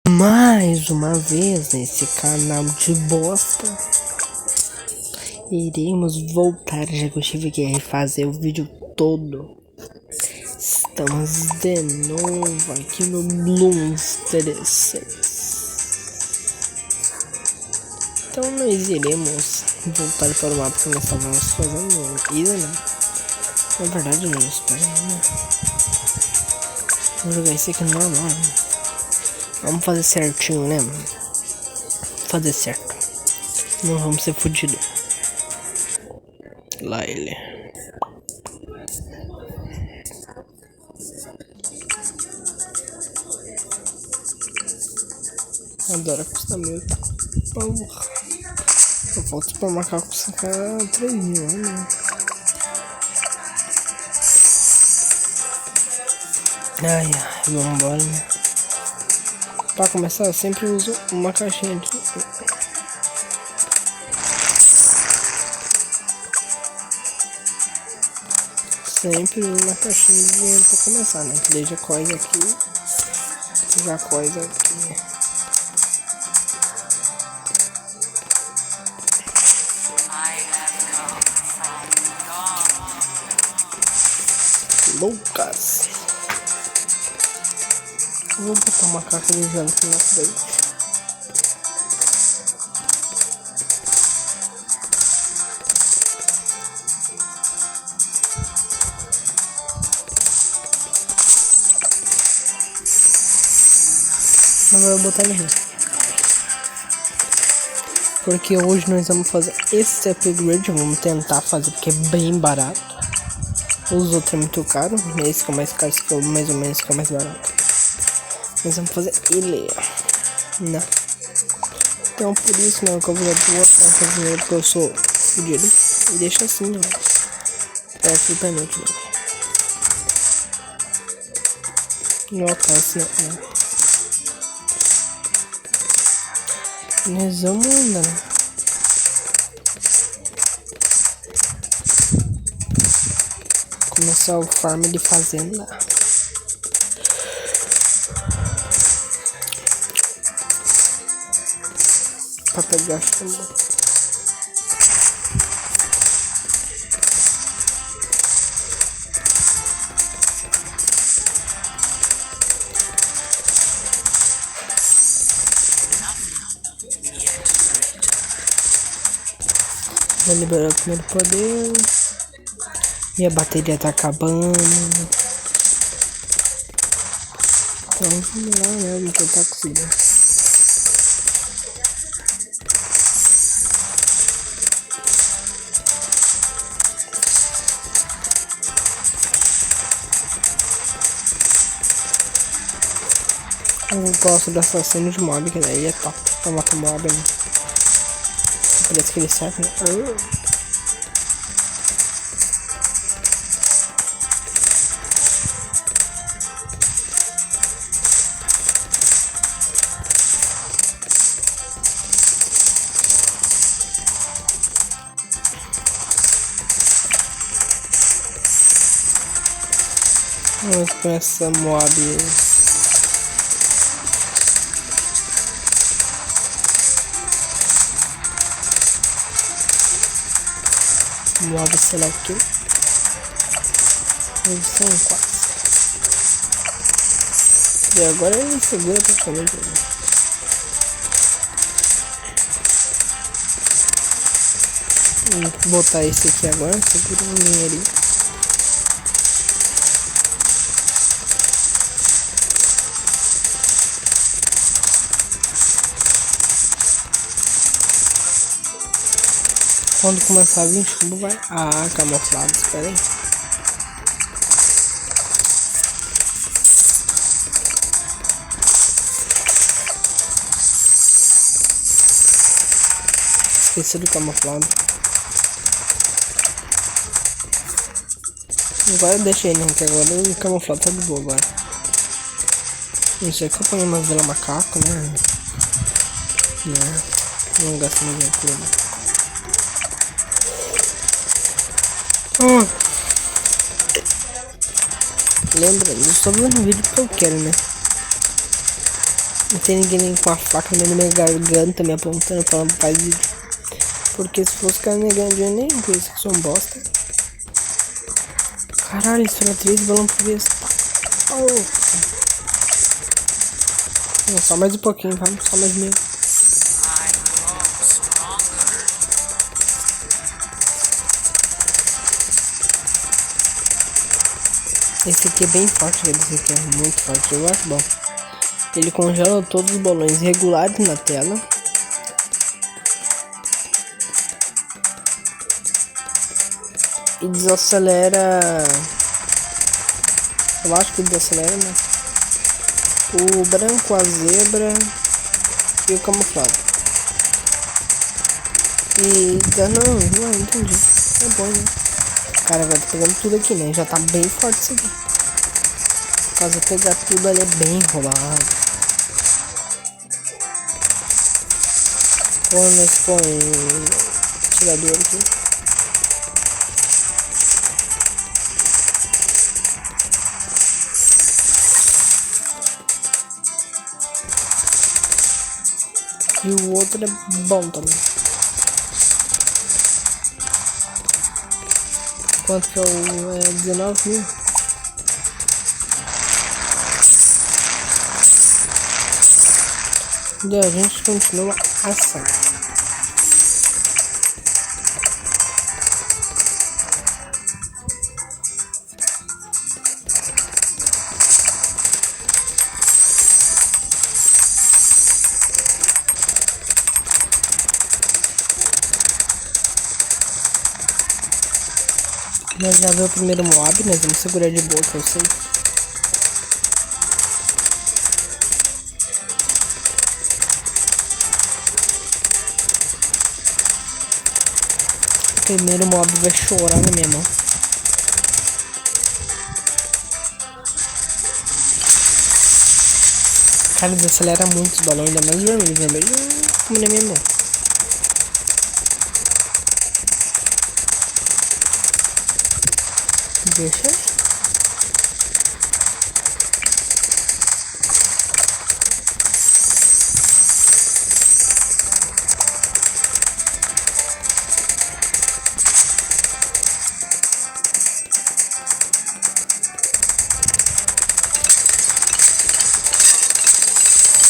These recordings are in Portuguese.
Mais uma vez nesse canal de bosta. Iremos voltar, já que eu tive que refazer o vídeo todo. Estamos de novo aqui no Bloons 36. Então nós iremos voltar para o mapa que nós estávamos fazendo ida, né? Na verdade não, espera aí, né? Vou jogar isso aqui normal, né? Vamos fazer certinho, né, mano? Fazer certo. Não vamos ser fudidos. Lá ele. Adoro acostamento. Porra. Eu volto pra macaco sacar 3 mil, né? Ai, vambora, né? Pra começar, eu sempre uso uma caixinha de... Sempre uso uma caixinha de dinheiro pra começar, né? Deixa coisa aqui. Já coisa aqui. Lucas. Eu vou botar uma caca de gelo aqui na frente. Mas eu vou botar ele aqui. Porque hoje nós vamos fazer esse upgrade. Vamos tentar fazer porque é bem barato. Os outros é muito caro. Esse que é mais caro, esse que é mais ou menos que é mais barato. Nós vamos fazer ele. Não. Então por isso, né, que eu vou botar dinheiro porque eu sou fudido. E deixa assim, né? Pega o penúltimo. Não alcança, né? Nós vamos andar, né? Começar o farm de fazenda. Pra pegar chumbo. Vou liberar o primeiro poder. E a bateria tá acabando. Então vamos lá, né? Vamos tentar conseguir. Eu gosto do assassino de mob, que daí é top pra matar mob, né? Parece que ele serve, né? Vamos com essa mob. Mob select. São 4. E agora ele segura praticamente. Vou botar esse aqui agora. Segura um dinheirinho. Quando começar a vir chumbo vai... Ah, camuflado, espera aí. Esqueci do camuflado. Agora eu deixei, né? Que agora o camuflado tá de boa agora. Não sei que eu ponho uma vela macaco, né? Não gasto mais dinheiro, né? Lembra, eu só vou no vídeo porque eu quero, né? Não tem ninguém com a faca na minha garganta me apontando falando que faz vídeo. Porque se fosse cara negando dinheiro nem por isso que sou um bosta. Caralho, isso era 3 balões por vez. Oh. Não, só mais um pouquinho, vamos, só mais meio. Esse aqui é bem forte, esse aqui é muito forte, eu acho bom. Ele congela todos os balões regulares na tela. E desacelera. Eu acho que desacelera, né? O branco, a zebra e o camuflado. E dá não entendi. É bom, né? Cara, vai pegando tudo aqui, né? Já tá bem forte isso aqui. Por causa de pegar tudo ali é bem roubado. Quando nós põe tirador aqui. E o outro é bom também. Quanto que é o 19 mil? E a gente continua assim. Nós já viu o primeiro mob, nós vamos segurar de boa, que eu sei. O primeiro mob vai chorar na minha mão. Cara, desacelera muito os balões, ainda mais vermelho como na minha mão. Deixa.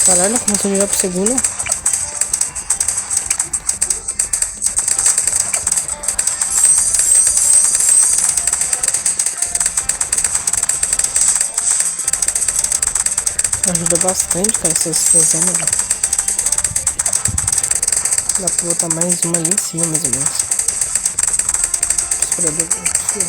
Caralho, começou a virar pro segundo. Ajuda bastante, cara, essas coisas, né? Dá pra botar mais uma ali em cima, mais ou menos. Esperador aqui.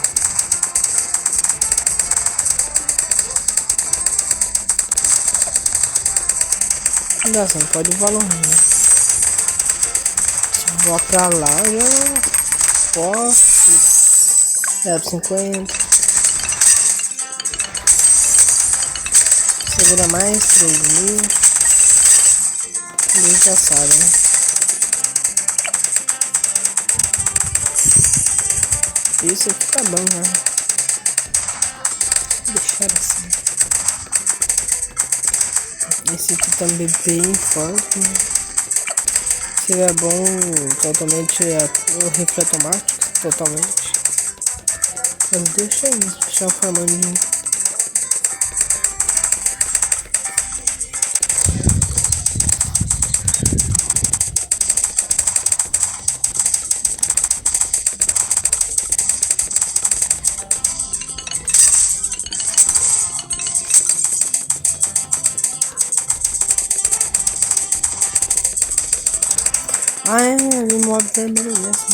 Não dá, você não pode voar longe, né? Se voar pra lá, já posso. É, 50. Segura mais 3.000. Ele já sabe, né? Isso aqui tá bom já. Vou deixar assim. Esse aqui também é bem forte, né? Seria bom totalmente o rifle automático, totalmente. Mas deixa aí, deixa eu formando. Ah, é, o modo vermelho mesmo.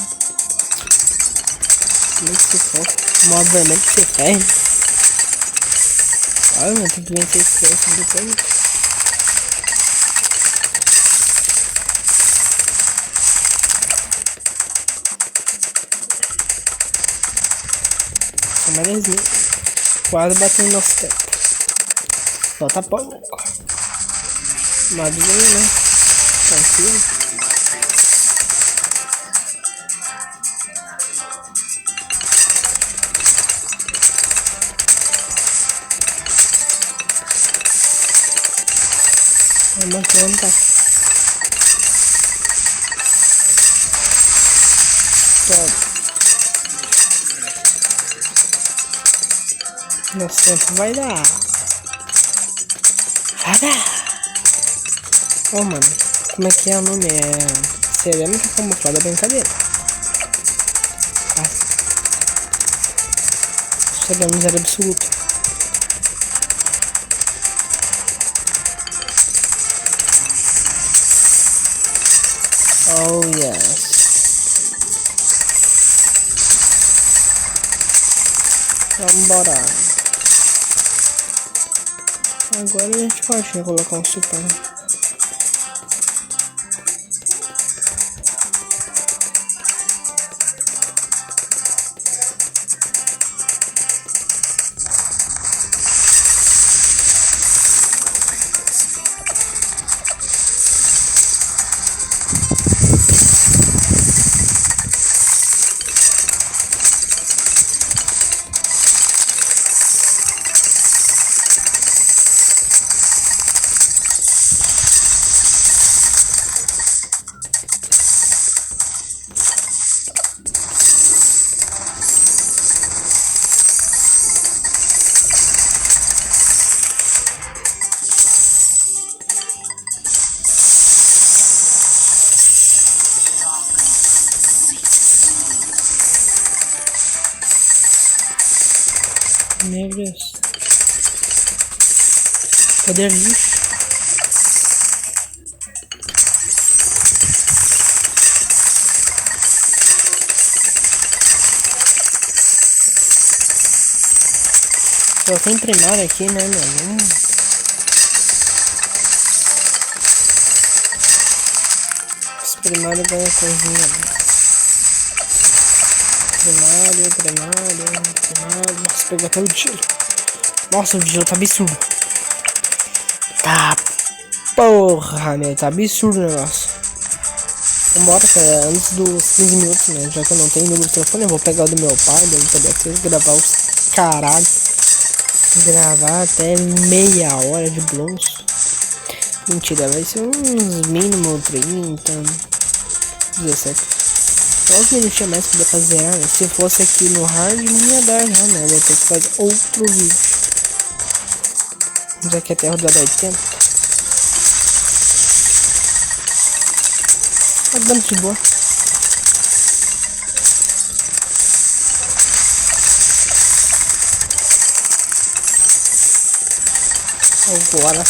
Como que se for? O modo vermelho que você perde. Olha, mano, tem que vencer esse preço depois. Só mais 10.000. Quase batendo nosso tempo. Falta pouco. Modzinho, né? Tranquilo. Calma que não tá. Nosso tempo vai dar. Vai dar. Ô, mano, como é que é o nome? É cerâmica camuflada, brincadeira. Chegamos zero absoluto. Oh yes. Vambora. Agora a gente pode colocar um super. Meu Deus. Poder lixo. Só tem primário aqui, né, mano? Esse primário ganha coisinha, né? Primário. Nossa, pegou até o gelo. Nossa, o gelo tá absurdo. Tá. Porra, meu. Tá absurdo o negócio. Vambora, cara. Antes dos 15 minutos, né? Já que eu não tenho número de telefone, eu vou pegar o do meu pai. Daí poder aqui gravar os caralho. Gravar até meia hora de blues. Mentira, vai ser uns mínimo 30, 17. Só uns minutinhos mais pra poder fazer, né? Se fosse aqui no hard não ia dar já, né? Eu ia ter que fazer outro vídeo. Vamos aqui até rodar 80. Tá dando de boa. Agora.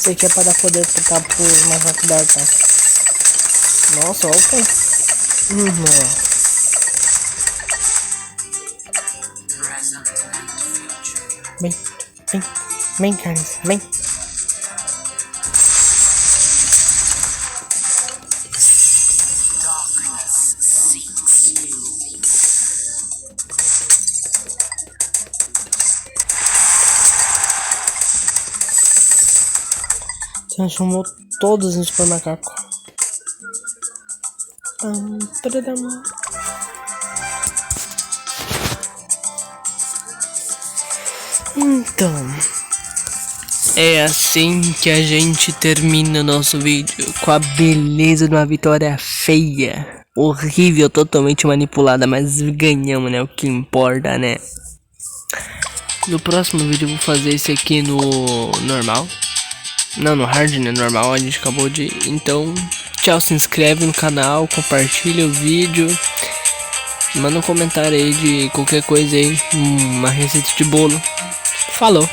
Isso aqui é para dar poder ficar por mais rápido, tá? Nossa, olha o que. Vem, Carlos, vem. Transformou todos no super macaco. Então, é assim que a gente termina o nosso vídeo, com a beleza de uma vitória feia, horrível, totalmente manipulada, mas ganhamos, né? O que importa, né? No próximo vídeo eu vou fazer esse aqui no normal. Não, no hard, né? Normal, a gente acabou de... Então, tchau, se inscreve no canal, compartilha o vídeo. Manda um comentário aí de qualquer coisa aí, uma receita de bolo. Falou!